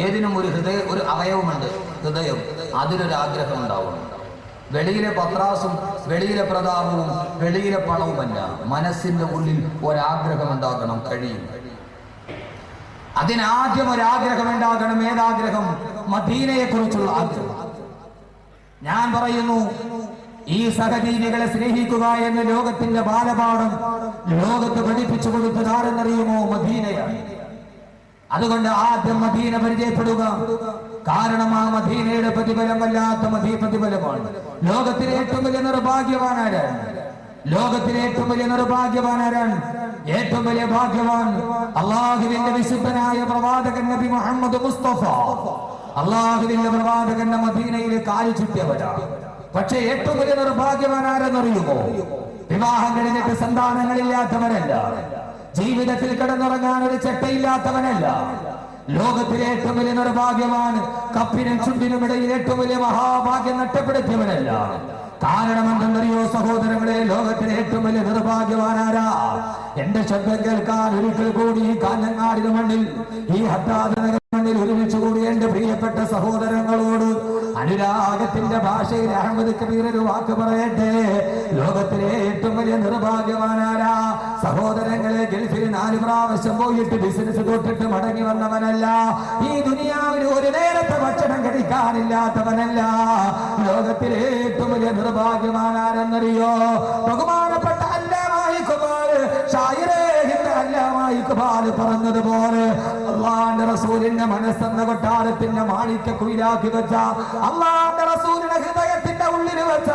ഏതിനും ഒരു അവയവമുണ്ട്, ഹൃദയം. അതിലൊരാഗ്രഹം ഉണ്ടാവണം. വെളിയിലെ പത്രാസും വെളിയിലെ പ്രതാപവും വെളിയിലെ പണവുമല്ല, മനസ്സിന്റെ ഉള്ളിൽ ഒരാഗ്രഹം ഉണ്ടാകണം. കഴിയും. അതിനാദ്യം ഒരാഗ്രഹം ഉണ്ടാകണം. ഏതാഗ്രഹം? മദീനയെ കുറിച്ചുള്ള ആഗ്രഹം. ഞാൻ പറയുന്നു, ഈ സഹജീവികളെ സ്നേഹിക്കുക എന്ന ലോകത്തിന്റെ ബാലപാഠം ലോകത്ത് പഠിപ്പിച്ചു കൊടുത്തത് ആരെന്നറിയുമോ? മദീനയാണ്. അതുകൊണ്ട് ആദ്യം മദീന പരിചയപ്പെടുക. കാരണം ആ മദീനയുടെ പ്രതിഫലം വല്ലാത്ത പ്രതിഫലമാണ്. ലോകത്തിലെ ഏറ്റവും വലിയ നിർഭാഗ്യവാനാരാണ്? ലോകത്തിലെ ഏറ്റവും വലിയ നിർഭാഗ്യവാനാരാണ്? ഏറ്റവും വലിയ ഭാഗ്യവാൻ അള്ളാഹുവിന്റെ വിശുദ്ധനായ പ്രവാചകൻ നബി മുഹമ്മദ് മുസ്തഫ. അള്ളാഹുവിന്റെ പ്രവാചകന്റെ മദീനയിൽ കാലു ചുറ്റിയവരാണ്. പക്ഷെ ഏറ്റവും വലിയ നിർഭാഗ്യവാൻ ആരെന്നറിയുമോ? വിവാഹം കഴിഞ്ഞിട്ട് സന്താനങ്ങളില്ലാത്തവരല്ല, ജീവിതത്തിൽ കിടന്നുറങ്ങാൻ ഒരു ചെട്ടയില്ലാത്തവനല്ല. ലോകത്തിലെ ഏറ്റവും വലിയ നിർഭാഗ്യവാൻ കപ്പിനും ചുണ്ടിനും ഇടയിൽ ഏറ്റവും വലിയ മഹാഭാഗ്യം നഷ്ടപ്പെടുത്തിയവനല്ല. കാരണം എന്തെന്നറിയോ സഹോദരങ്ങളെ? ലോകത്തിലെ ഏറ്റവും വലിയ നിർഭാഗ്യവാനാരാ? എന്റെ ശബ്ദം കേൾക്കാൻ ഒരിക്കൽ കൂടി ഈ കാഞ്ഞങ്ങാടിന് മണ്ണിൽ, ഈ ഹദ്ദാദ് മണ്ണിൽ ഒരുമിച്ച് കൂടി എന്റെ പ്രിയപ്പെട്ട സഹോദരങ്ങളോട് അനുരാഗത്തിന്റെ ഭാഷയിൽ അഹമ്മദ് കബീർ ഒരു വാക്ക് പറയട്ടെ. ലോകത്തിലെ ഏറ്റവും വലിയ നിർഭാഗ്യവാനാരാ? സഹോദരങ്ങളെ, ഗൾഫിൽ 4 പ്രാവശ്യം പോയിട്ട് ബിസിനസ് തൊട്ടിട്ട് മടങ്ങി വന്നവനല്ല. ഈ ദുനിയാവിൽ ഒരു നേരത്തെ ഭക്ഷണം കഴിക്കാനില്ലാത്തവനല്ല. ലോകത്തിലെ ഏറ്റവും വലിയ നിർഭാഗ്യവാനാരെന്നറിയോ? ബഹുമാനപ്പെട്ട അല്ലാമാ ഇഖ്ബാൽ, ഷായിറേ ഹിന്ദ് അല്ലാമാ ഇഖ്ബാൽ പറഞ്ഞതുപോലെ അല്ലാഹുവിന്റെ റസൂലിന്റെ മനസ്സെന്ന കൊട്ടാരത്തിന്റെ മാണിക്യ കുയിലാക്കി വെച്ച, അല്ലാഹുവിന്റെ റസൂലിന്റെ ഹൃദയത്തിന്റെ ഉള്ളിൽ വെച്ച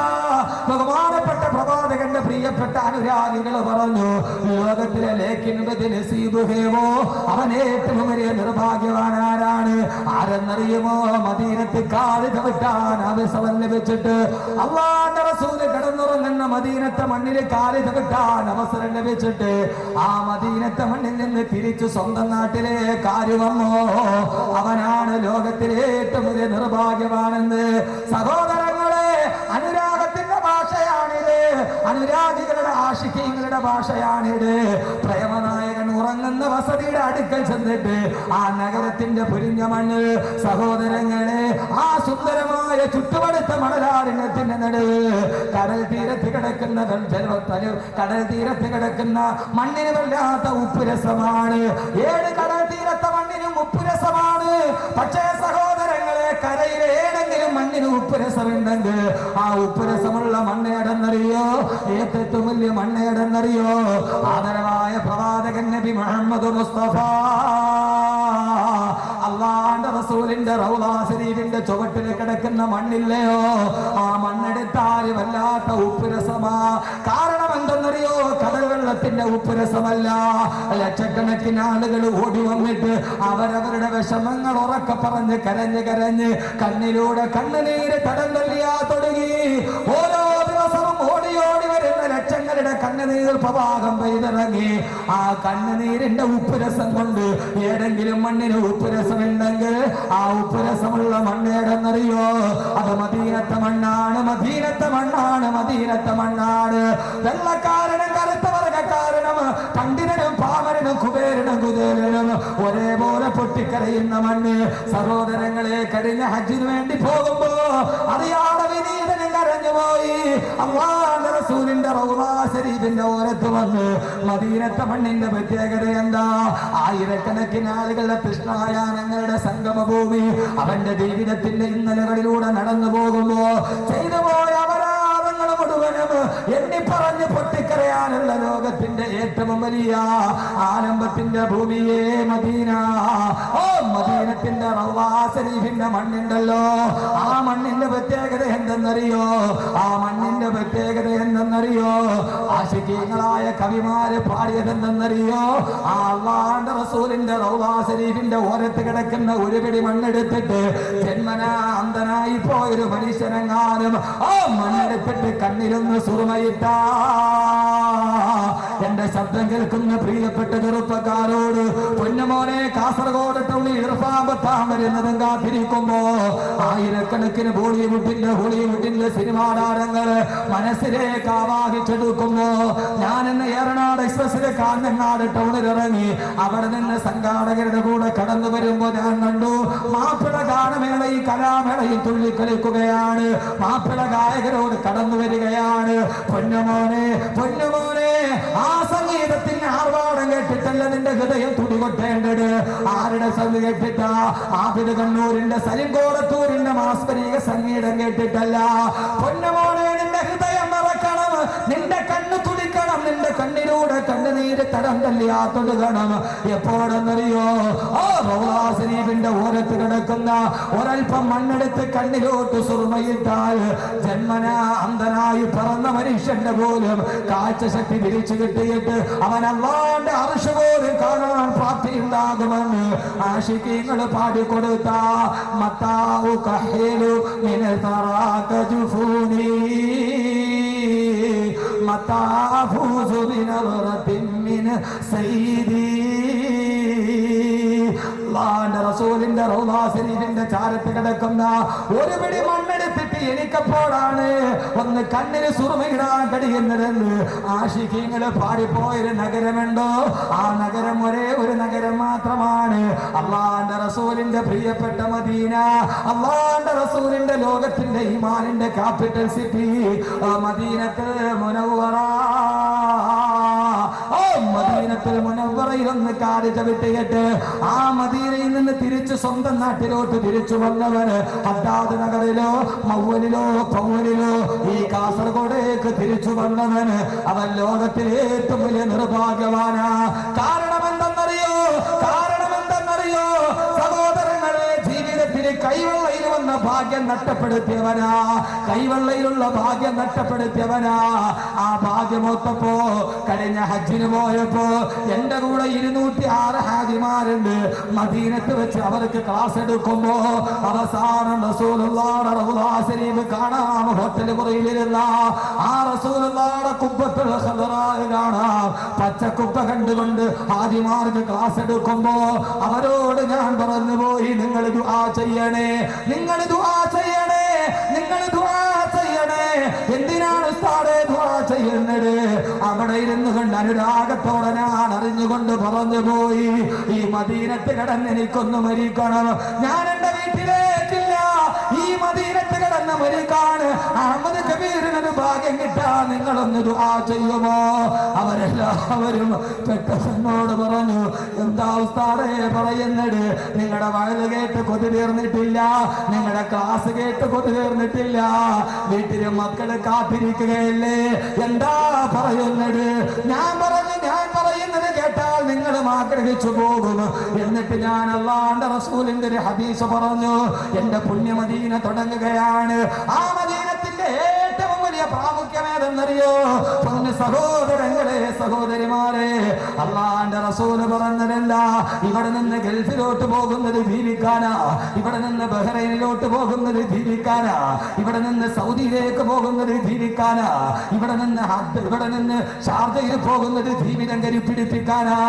ബഹുമാനപ്പെട്ട പ്രവാചകന്റെ പ്രിയപ്പെട്ട അനുരാഗികൾ പറഞ്ഞു, ലോകത്തിലെ അവൻ ഏറ്റവും വലിയ നിർഭാഗ്യവാനാരാണ്? ആരെന്നറിയുമോ? മദീനത്ത് കാല് ചവിട്ടാൻ അവസരം ലഭിച്ചിട്ട്, അല്ലാഹുവിന്റെ റസൂല് കിടന്നുറങ്ങുന്ന മദീനത്തെ മണ്ണിൽ കാല് ചവിട്ടാൻ അവസരം ലഭിച്ചിട്ട് ആ മദീനത്തെ മണ്ണിൽ നിന്ന് തിരിച്ചു സ്വന്തം നാട്ടിലെ കാര്യം വന്നോ, അവനാണ് ലോകത്തിലെ ഏറ്റവും വലിയ നിർഭാഗ്യവാനെന്ന്. സഹോദരങ്ങളെ, അനുരാഗത്തിന്റെ ഭാഷയാണിത്, അനുരാഗികളുടെ ആശിക്കീങ്ങളുടെ ഭാഷയാണിത്. പ്രേമനായകൻ ഉറങ്ങുന്ന വസതിയുടെ അടുക്കൽ ചെന്നിട്ട് ആ നഗരത്തിന്റെ പൊരിഞ്ഞ മണ്ണ്, സഹോദരങ്ങളെ, ആ സുന്ദരമായ ചുറ്റുപടുത്ത മണലാരണ്യത്തിന്റെ നടുവ് കടൽ തീരത്ത് കിടക്കുന്ന കടൽ തീരത്ത് കിടക്കുന്ന മണ്ണിന് വല്ലാത്ത ഉപ്പുരസമാണ്. 7 കടൽ തീരത്തെ മണ്ണിനും ഉപ്പുരസമാണ്. പക്ഷേ സഹോദരങ്ങളെ, കരയിലെ ഏതെങ്കിലും മണ്ണിന് ഉപ്പുരസമുണ്ടെങ്കിൽ ആ ഉപ്പുരസമുള്ള മണ്ണേടെന്നറിയോ? ഏറ്റവും വലിയ മണ്ണേടെന്നറിയോ? ആദരവായ പ്രവാചകൻ നബി മുഹമ്മദ് മുസ്തഫ. അല്ലാഹുവിന്റെ റസൂലിന്റെ റൗള ശരീഫിന്റെ ചുവട്ടിൽ കിടക്കുന്ന മണ്ണില്ലയോ? ആ മണ്ണെടുത്താൽ വല്ലാത്ത ഉപ്പുരസമാ. കാരണം എന്തെന്നറിയോ? കടൽ വെള്ളത്തിന്റെ ഉപ്പുരസമല്ല. ലക്ഷക്കണക്കിന് ആളുകൾ ഓടി വന്നിട്ട് അവരവരുടെ വിഷമങ്ങൾ ഉറക്കെ പറഞ്ഞ് കരഞ്ഞ് കരഞ്ഞ് കണ്ണിലൂടെ കണ്ണുനീര് തടം തള്ളിയാ തുടങ്ങി. ഓരോ ദിവസവും ഓടി ഓടി വരുന്ന ലക്ഷങ്ങളുടെ കണ്ണുനീർ പ്രവാഹം പെയ്തിറങ്ങി. ആ കണ്ണുനീരിന്റെ ഉപ്പുരസം കൊണ്ട് ഏതെങ്കിലും മണ്ണിന് ഉപ്പുരസമുണ്ടെങ്കിൽ ആ ഉപ്പുരസമുള്ള മണ്ണേടെന്നറിയോ? അത് മദീനത്തെ മണ്ണാണ്, മദീനത്തെ മണ്ണാണ്, മദീനത്തെ മണ്ണാണ്. വെള്ളക്കാരനും കറുത്ത വർഗക്കാരനും പണ്ഡിതനും പാമരനും കുബേരനും കുതേരനും ഒരേപോലെ പൊട്ടിക്കരയുന്ന മണ്ണ്. സഹോദരങ്ങളെ, കഴിഞ്ഞ ഹജ്ജിന് വേണ്ടി പോകുമ്പോ അറിയാതെ വിനീതനും കരഞ്ഞുപോയി. അല്ലാഹുവിന്റെ റസൂലിന്റെ റൗള ശരീഫിന്റെ ഓരത്ത് വന്ന് മദീനത്തെ മണ്ണിന്റെ പ്രത്യേകത എന്താ? ആയിരക്കണക്കിന് ആളുകളുടെ തൃഷ്ണായാനങ്ങളുടെ സംഗമഭൂമി. അവന്റെ ജീവിതത്തിന്റെ ഇന്നലകളിലൂടെ നടന്നു പോകുമ്പോ ചെയ്തു പോയ അപരാധങ്ങൾ മുഴുവനും എണ്ണി പറഞ്ഞ് പൊട്ടിക്കരയാനുള്ള ലോകത്തിന്റെ ഏറ്റവും വലിയ ആലംബത്തിന്റെ ഭൂമിയെ മദീന. ഓ, മദീനത്തിന്റെ റൗള ശരീഫിന്റെ മണ്ണുണ്ടല്ലോ, ആ മണ്ണിന്റെ പ്രത്യേകത എന്തെന്നറിയോ? ആ മണ്ണിന്റെ പ്രത്യേകത എന്തെന്നറിയോ? ആശികീങ്ങളായ കവിമാര് പാടിയതെന്തെന്നറിയോ? ആ അല്ലാഹുവിന്റെ റസൂലിന്റെ റൗള ശരീഫിന്റെ ഓരത്ത് കിടക്കുന്ന ഒരു പിടി മണ്ണെടുത്തിട്ട് ജന്മനാ അന്ധനായി പോയൊരു മനുഷ്യനെങ്ങാനും ആ മണ്ണെടുത്തിട്ട് കണ്ണിലൊന്ന് സുറുമയിട്ട എന്റെ ശബ്ദം കേൾക്കുന്ന പ്രിയപ്പെട്ട ചെറുപ്പക്കാരോട്, പൊന്നുമോനെ, കാസർഗോഡ് ടൗണിൽ ഇർഫാൻ കാണാൻ വരുന്നതും കാത്തിരിക്കുമ്പോ ആയിരക്കണക്കിന് ഹോളിവുഡിന്റെ സിനിമാ താരങ്ങൾ മനസ്സിലേക്ക് ആവാഹിച്ചെടുക്കുമ്പോ ഞാൻ ഇന്ന് ഏറനാട് എക്സ്പ്രസിലെ കാഞ്ഞങ്ങാട് ടൗണിൽ ഇറങ്ങി അവിടെ നിന്ന് സംഘാടകരുടെ കൂടെ കടന്നു വരുമ്പോ ഞാൻ കണ്ടു മാപ്പിള ഗാനമേളയും കലാമേളയും തുള്ളിക്കളിക്കുകയാണ്. മാപ്പിള ഗായകരോട് കടന്നു വരികയാണ്. പൊന്നുമോനെ പൊന്നുമോനെ, ആ സംഗീതത്തിന് ആർഭാടം കേട്ടിട്ടല്ല നിന്റെ ഹൃദയം തുടികൊട്ടേണ്ടത്. ആരുടെ സംഗീതം കേട്ടിട്ടാ? ആബിദ് കണ്ണൂരിന്റെ സലിം കോടത്തൂരിന്റെ മാസ്മരിക സംഗീതം കേട്ടിട്ടല്ല. പൊന്നുമോനെ, നിന്റെ ഹൃദയം മറക്കണം, നിന്റെ കണ്ണ് തുടിക്കണം, നിന്റെ കണ്ണിലൂടെ കണ്ണുനീര് തടം തല്ലിയാത്തൊടുക്കണം. എപ്പോഴെന്നറിയോ? റൗളാ ശരീഫിന്റെ ഓരത്ത് കിടക്കുന്ന ഒരൽപ്പം മണ്ണെടുത്ത് കണ്ണിലോട്ട് സുറുമയിട്ടാൽ ജന്മനാ അന്ധനായി പിറന്ന മനുഷ്യന്റെ പോലും കാഴ്ചശക്തി തിരിച്ചു കിട്ടിയിട്ട് അവൻ അല്ലാഹുവിന്റെ അർശ് പോലും കാണാൻ പ്രാപ്തിയുണ്ടാകുമെന്ന് ആശിഖീങ്ങൾ പാടിക്കൊടുത്ത മത്താഉ കഹീലു മിൻ തറാക ജുഫൂനി മത്താഫൂസു ബിനറത്തിൻ മിൻ സയ്യിദി. അല്ലാഹുവിന്റെ റസൂലിന്റെ റൗളാ ശരീഫിന്റെ ചാരത്ത് കിടക്കുന്ന ഒരു പിടി മണ്ണെടുത്തിട്ട് എനിക്കപ്പോഴാണ് ഒന്ന് കണ്ണിന് സുറുമയിടാൻ കഴിയുന്നതെന്ന് ആശിഖീങ്ങള് പാടിപ്പോയൊരു നഗരമുണ്ടോ? ആ നഗരം ഒരേ ഒരു നഗരം മാത്രമാണ്. അല്ലാഹുവിന്റെ റസൂലിന്റെ പ്രിയപ്പെട്ട മദീന, അല്ലാഹുവിന്റെ റസൂലിന്റെ ലോകത്തിന്റെ ഈമാനിന്റെ ക്യാപിറ്റൽ സിറ്റി മദീനത്തുൽ മുനവ്വറ. മദീനത്തുൽ മുനവ്വറയിൽ ഒന്ന് കാല് ചവിട്ടിയിട്ട് ആ മദീനയിൽ നിന്ന് തിരിച്ച് സ്വന്തം നാട്ടിലോട്ട് തിരിച്ചു വന്നവന് ഹദ്ദാദ് നഗറിലോ മൗവലിലോ പൗവലിലോ ഈ കാസർഗോഡേക്ക് തിരിച്ചു വന്നവന് അവൻ ലോകത്തിലെ ഏറ്റവും വലിയ നിർഭാഗ്യവാനാ. കാരണം എന്തെന്നറിയോ? സഹോദരങ്ങളെ, ജീവിതത്തിൽ കൈവെള്ളയിൽ വന്ന ഭാഗ്യം നഷ്ടപ്പെടുത്തിയവനാ, കൈവെള്ളയിലുള്ള ഭാഗ്യം നഷ്ടപ്പെടുത്തിയവനാ. ആ ഭാഗ്യമൊത്തപ്പോ കഴിഞ്ഞ ഹജ്ജിന് പോയപ്പോ എന്റെ കൂടെ 206 ഹാജിമാരുണ്ട്. മദീനത്ത് വെച്ച് അവർക്ക് ക്ലാസ് എടുക്കുമ്പോ അവസാനം റസൂലുള്ളാഹിയുടെ റൗളാ ശരീഫ് കാണാം. ഹോട്ടൽ മുറിയിലിരുന്ന ആ റസൂലുള്ളാഹിയുടെ കുബ്ബത്തുൽ ഖദറാ കാണാം. പച്ചക്കുബ്ബ കണ്ടുകൊണ്ട് ഹാജിമാർക്ക് ക്ലാസ് എടുക്കുമ്പോ അവരോട് ഞാൻ പറഞ്ഞു പോയി, നിങ്ങൾ ദുആ ചെയ്യണേ, നിങ്ങൾ ദുആ ചെയ്യണേ, നിങ്ങൾ ദുആ ചെയ്യണേ. എന്തിനാണ് ഉസ്താദേ ദുആ ചെയ്യുന്നത്? അവിടെ ഇരുന്നു കൊണ്ട് അനുരാഗത്തോടെ ഞാൻ അറിഞ്ഞുകൊണ്ട് പറഞ്ഞു പോയി, ഈ മദീനത്ത് കിടന്ന് എനിക്കൊന്ന് മരിക്കണം. ഞാൻ എന്റെ വീട്ടിലേക്കില്ല, ഈ മദീനത്ത് കിടന്ന് മരിക്കാണ്. അഹമ്മദ് കബീറിനൊരു ഭാഗ്യം കിട്ടാ, നിങ്ങളൊന്ന് ദുആ ചെയ്യുമോ? അവരെല്ലാവരും പെട്ടെന്നോട് പറഞ്ഞു, എന്താ ഉസ്താദേ പറയുന്നത്? നിങ്ങളുടെ വയല് കേട്ട് കൊതി തീർന്നിട്ടില്ല, നിങ്ങളുടെ ക്ലാസ് കേട്ട് കൊതി തീർന്നിട്ടില്ല, വീട്ടില് മക്കള് കാത്തിരിക്കുകയല്ലേ, എന്താ പറയുന്നത്? ഞാൻ പറയുന്നത് കേട്ടാൽ നിങ്ങൾ ആഗ്രഹിച്ചു പോകും. എന്നിട്ട് ഞാൻ അല്ലാഹുവിന്റെ റസൂലിന്റെ ഒരു ഹദീസ് പറഞ്ഞു. എന്റെ പുണ്യമദീന തുടങ്ങുകയാണ്. ആ മദീനത്തിന്റെ ഏറ്റവും വലിയ പ്രാമുഖ്യം ഏതെന്നറിയോ? പൊന്നു സഹോദരങ്ങളെ, സഹോദരിമാരെ, അല്ലാഹുവിന്റെ റസൂല് പറഞ്ഞതല്ല, ഇവിടെ നിന്ന് ഗൾഫിലോട്ട് പോകുന്നത് ജീവിക്കാനാ, ഇവിടെ നിന്ന് ബഹ്റൈനിലോട്ട് പോകുന്നത് ജീവിക്കാനാ, ഇവിടെ നിന്ന് സൗദിയിലേക്ക് പോകുന്നത് ജീവിക്കാനാ, ഇവിടെ നിന്ന് ഷാർജയിൽ പോകുന്നത് ജീവിതം കരിപ്പിടിപ്പിക്കാനാ,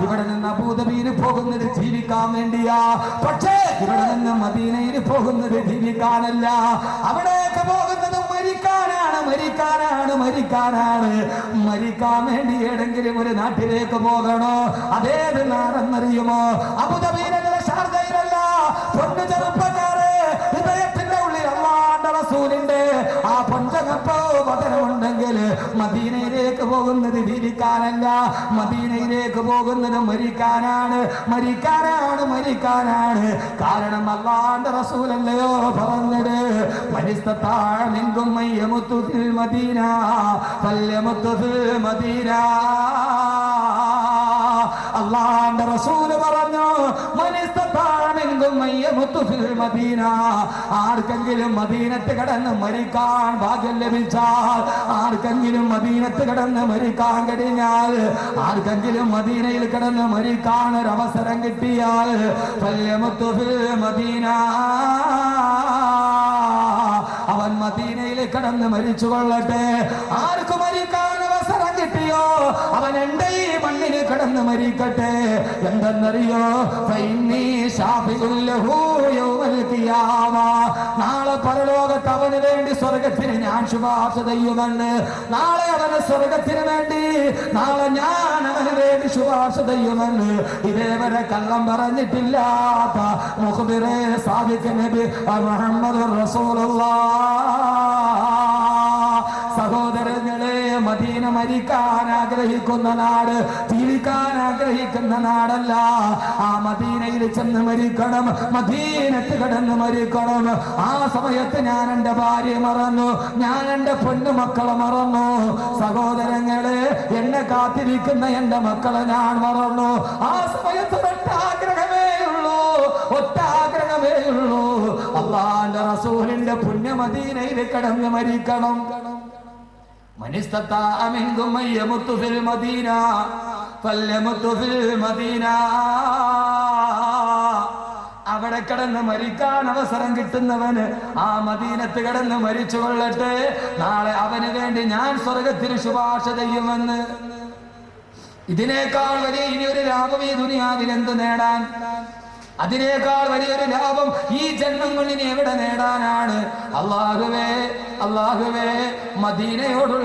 ഇവിടെ നിന്ന് അബൂദബിയിൽ പോകുന്നത് ജീവിക്കാൻ വേണ്ടിയാ. പക്ഷേ ഇവിടെ നിന്ന് മദീനയിൽ പോകുന്നത് ജീവിക്കാനല്ല, അവിടേക്ക് പോകുന്നത് മരിക്കാനാണ്, മരിക്കാനാണ്, മരിക്കാനാണ്. മരിക്കാൻ വേണ്ടി ഏതെങ്കിലും ഒരു നാട്ടിലേക്ക് പോകണോ? അതേത് നാടെന്നറിയുമോ? അബൂദബിയിലല്ല, ഷാർജയിലല്ല. പൊന്നു ചെറുപ്പക്കാരെ, ഹൃദയത്തിന്റെ ഉള്ളിൽ അല്ലാഹുവിന്റെ റസൂലിന്റെ ആ പഞ്ചകപ്പോ വചനമുണ്ടെങ്കിൽ മദീനയിലേക്ക് പോകുന്നത് ജീവിക്കാനല്ല, മദീനയിലേക്ക് പോകുന്നത് മരിക്കാനാണ്, മരിക്കാനാണ്, മരിക്കാനാണ്. കാരണം അല്ലാഹുവിന്റെ റസൂലല്ലയോ പറഞ്ഞത്, മനിസ്തതാഅ മിൻകും മൻ യമുതു ഫിൽ മദീന ഫൽയമുതു ഫിൽ മദീന. അല്ലാഹുവിന്റെ റസൂൽ പറഞ്ഞു, മനിസ്തതാഅ മിൻകും മൻ യമുതു ഫിൽ മദീന. ആർക്കെങ്കിലും മദീനത്ത് കടന്ന് മരിക്കാൻ ഭാഗ്യം ലഭിച്ചാൽ, ആർക്കെങ്കിലും മദീനത്ത് കടന്ന് മരിക്കാൻ കഴിഞ്ഞാൽ, ആർക്കെങ്കിലും മദീനയിൽ കിടന്ന് മരിക്കാൻ ഒരു അവസരം കിട്ടിയാൽ, ഫൽയമുതു ഫിൽ മദീന, അവൻ മദീനയിൽ കിടന്ന് മരിച്ചു കൊള്ളട്ടെ. ആർക്ക് മരിക്കാൻ അവസരം കിട്ടിയോ മരിക്കുമ്പോഴോ അവൻ എന്റെ ഈ മണ്ണിൽ കിടന്ന് മരിക്കട്ടെ. എന്തെന്നറിയോ? നാളെ പരലോകത്ത് അവന് വേണ്ടി സ്വർഗത്തിന് ഞാൻ ശുപാർശ ചെയ്യുമെന്ന്. നാളെ അവന് സ്വർഗത്തിന് വേണ്ടി, നാളെ ഞാൻ അവന് വേണ്ടി ശുപാർശ ചെയ്യുമെന്ന് ഇതേവരെ കള്ളം പറഞ്ഞിട്ടില്ലാത്ത മുഖ്ബിറെ സാദിഖ് നബി മുഹമ്മദ് റസൂലുള്ളാഹ്. സഹോദരങ്ങളെ, മദീന മരിക്കാൻ ആഗ്രഹിക്കുന്ന നാട്, ജീവിക്കാൻ ആഗ്രഹിക്കുന്ന നാടല്ല. ആ മദീനയിൽ ചെന്ന് മരിക്കണം, മദീനത്ത് കിടന്ന് മരിക്കണം. ആ സമയത്ത് ഞാൻ എന്റെ ഭാര്യയെ മറന്നു, ഞാൻ എന്റെ പൊന്നുമക്കളെ മറന്നു. സഹോദരങ്ങളെ, എന്നെ കാത്തിരിക്കുന്ന എന്റെ മക്കളെ ഞാൻ മറന്നു. ആ സമയത്ത് ഒറ്റാഗ്രഹമേ ഉള്ളൂ, ഒറ്റാഗ്രഹമേ ഉള്ളൂ, അല്ലാഹുവിന്റെ റസൂലിന്റെ പുണ്യ മദീനയിൽ കിടന്ന് മരിക്കണം. അവിടെ കിടന്ന് മരിക്കാൻ അവസരം കിട്ടുന്നവന് ആ മദീനത്ത് കിടന്ന് മരിച്ചു കൊള്ളട്ടെ. നാളെ അവന് വേണ്ടി ഞാൻ സ്വർഗത്തിന് ശുപാർശ ചെയ്യുമെന്ന്. ഇതിനേക്കാൾ വലിയ ഇനിയൊരു ലാഭം ഈ ദുനിയാവിൽ എന്ത് നേടാൻ? അതിനേക്കാൾ വലിയൊരു ലാഭം ഈ ജന്മം കൊണ്ട് ഇനി എവിടെ നേടാനാണ്? അല്ലാഹുവേ, അല്ലാഹുവേ, മദീനയോടുള്ള